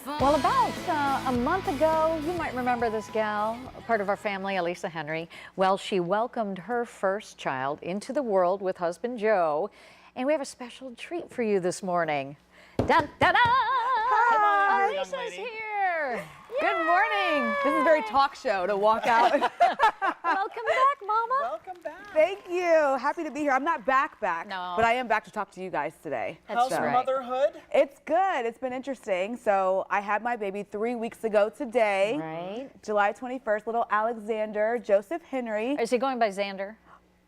Well, about a month ago, you might remember this gal, part of our family, Gdc Henry. Well, she welcomed her first child into the world with husband Joe, and we have a special treat for you this morning. Dun, da, da! Hi, Gdc's here. Good morning. This is a very talk show to walk out. Welcome back, Mama. Welcome back. Thank you. Happy to be here. I'm not back, No. but I am back to talk to you guys today. How's right. motherhood? It's good. It's been interesting. So I had my baby 3 weeks ago today, Right. July 21st, little Alexander Joseph Henry. Is he going by Xander?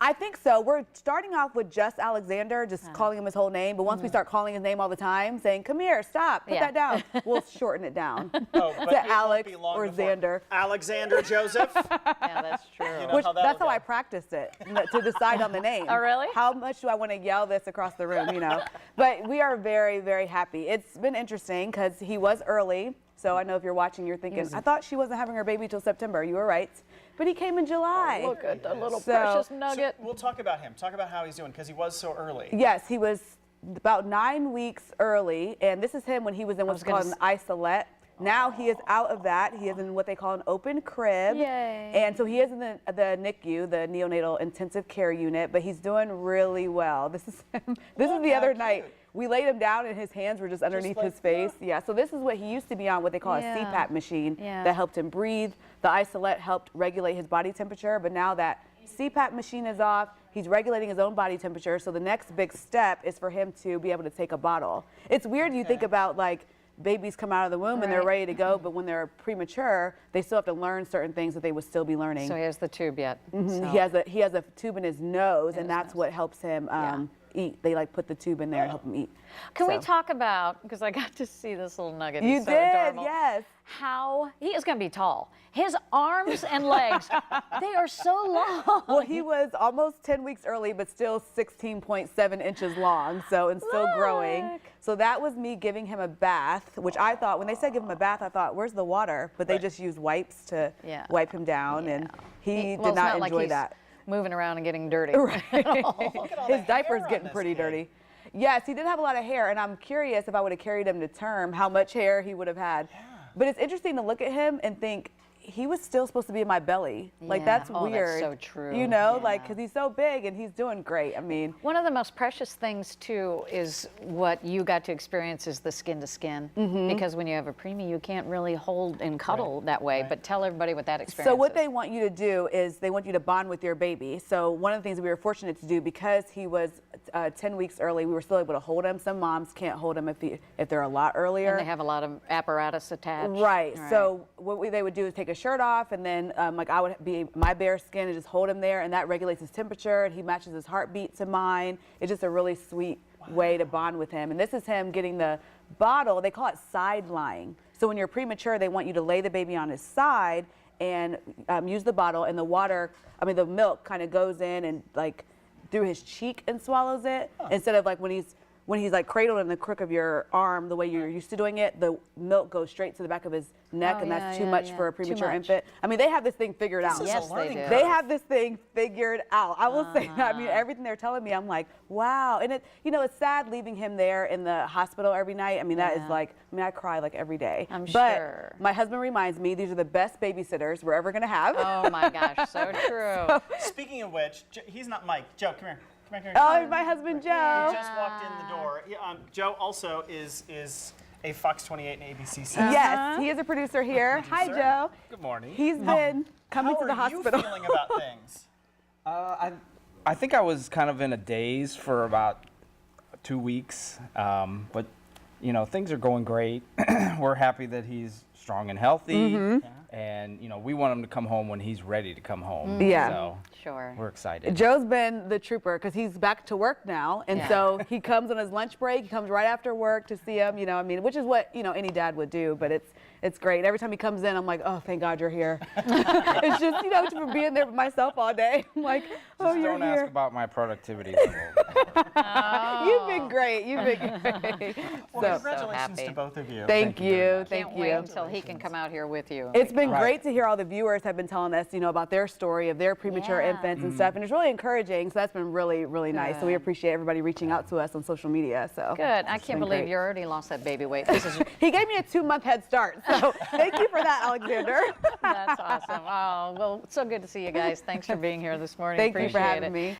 I think so. We're starting off with just Alexander, just calling him his whole name. But once we start calling his name all the time, saying, come here, stop, put that down, we'll shorten it down Oh, but to it won't Alex be long or before Xander. Alexander Joseph. Yeah, that's true. know Which, how that'll that's how go. I practiced it, to decide on the name. Oh, really? How much do I want to yell this across the room, you know? But we are very, very happy. It's been interesting because he was early. So I know if you're watching, you're thinking, I thought she wasn't having her baby till September. You were right. But he came in July. Look at the little So- precious So nugget. we'll talk about him. Talk about how he's doing because he was so early. Yes, he was about 9 weeks early. And this is him when he was in what's gonna called an isolette. Now he is out of that. He is in what they call an open crib. Yay. And so he is in the NICU, the neonatal intensive care unit, but he's doing really well. This is him. This is the how other cute. night. We laid him down and his hands were just underneath like his face. Yeah, so this is what he used to be on, what they call Yeah. a CPAP machine Yeah. that helped him breathe. The isolette helped regulate his body temperature, but now that CPAP machine is off, he's regulating his own body temperature. So the next big step is for him to be able to take a bottle. It's weird you think about like babies come out of the womb and they're Right. ready to go, but when they're premature, they still have to learn certain things that they would still be learning. So he has the tube yet. So- He has a tube in his nose, and his that's nose. what helps him eat. They like put the tube in there and help him eat. Can we So- talk about, because I got to see this little nugget. You He's so did, adorable. yes. How he is going to be tall. His arms and legs, they are so long. Well, he was almost 10 weeks early, but still 16.7 inches long, so and still growing. Look. So that was me giving him a bath, which I thought, when they said give him a bath, I thought, where's the water? But they Right. just used wipes to Yeah. wipe him down, and he Well, did it's not like enjoy he's that. moving around and getting dirty. Look at all His the diaper's hair on getting this pretty kid. dirty. Yes, he did have a lot of hair, and I'm curious if I would have carried him to term, how much hair he would have had. But it's interesting to look at him and think, he was still supposed to be in my belly. Like, Yeah. that's Oh, that's weird. so true. You know, Yeah. like, because he's so big and he's doing great. I mean, One of the most precious things, too, is what you got to experience is the skin to skin. Because when you have a preemie, you can't really hold and cuddle that way. But tell everybody what that experience so what is. they want you to do is they want you to bond with your baby. So one of the things that we were fortunate to do, because he was 10 weeks early, we were still able to hold him. Some moms can't hold him if they're a lot earlier. And they have a lot of apparatus attached. Right. So what they would do is take his shirt off, and then like I would be my bare skin and just hold him there, and that regulates his temperature, and he matches his heartbeat to mine. It's just a really sweet way to bond with him. And this is him getting the bottle. They call it side lying. So when you're premature, they want you to lay the baby on his side and use the bottle, and the water, the milk kind of goes in and like through his cheek and swallows it, instead of like when he's like cradled in the crook of your arm, the way you're used to doing it, the milk goes straight to the back of his neck, Oh, and yeah, that's too yeah, much yeah. for a Too premature much. infant. They have this thing figured out. This is Yes, a learning they do. curve. They have this thing figured out. I will say that. Everything they're telling me, I'm like, wow. And it's sad leaving him there in the hospital every night. That is Yeah. like, I cry like every day. I'm but sure. my husband reminds me these are the best babysitters we're ever gonna have. Oh my gosh, so true. Speaking of which, he's not Mike. Joe, come here. Come here. Oh, my husband Joe. He just walked in the door. Joe also is a Fox 28 and ABC set. Yes, he is a producer here. Hi, Producer. Joe. Good morning. He's been coming How to the are hospital. you feeling about things? I think I was kind of in a daze for about 2 weeks, but things are going great. We're happy that he's strong and healthy, and we want him to come home when he's ready to come home. Yeah. So Sure. we're excited. Joe's been the trooper because he's back to work now, and Yeah. so he comes on his lunch break. He comes right after work to see him. Which is what any dad would do. But it's great. Every time he comes in, I'm like, oh, thank God you're here. It's just just from being there by myself all day. I'm like, oh, Just you're don't here. ask about my productivity level. You've been great. You've been great. Well, So, congratulations happy. to both of you. thank you. Can't Thank wait you. until he can come out here with you. It's been Right. great to hear all the viewers have been telling us, about their story of their premature Yeah. infants and stuff, and it's really encouraging. So that's been really, really nice. So we Good. appreciate everybody reaching out to us on social media. So Good. I it's can't been believe great. you already lost that baby weight. This is He gave me a 2-month head start. So thank you for that, Alexander. that's awesome. Oh, well, it's so good to see you guys. Thanks for being here this morning. Thank you for Appreciate having it. me.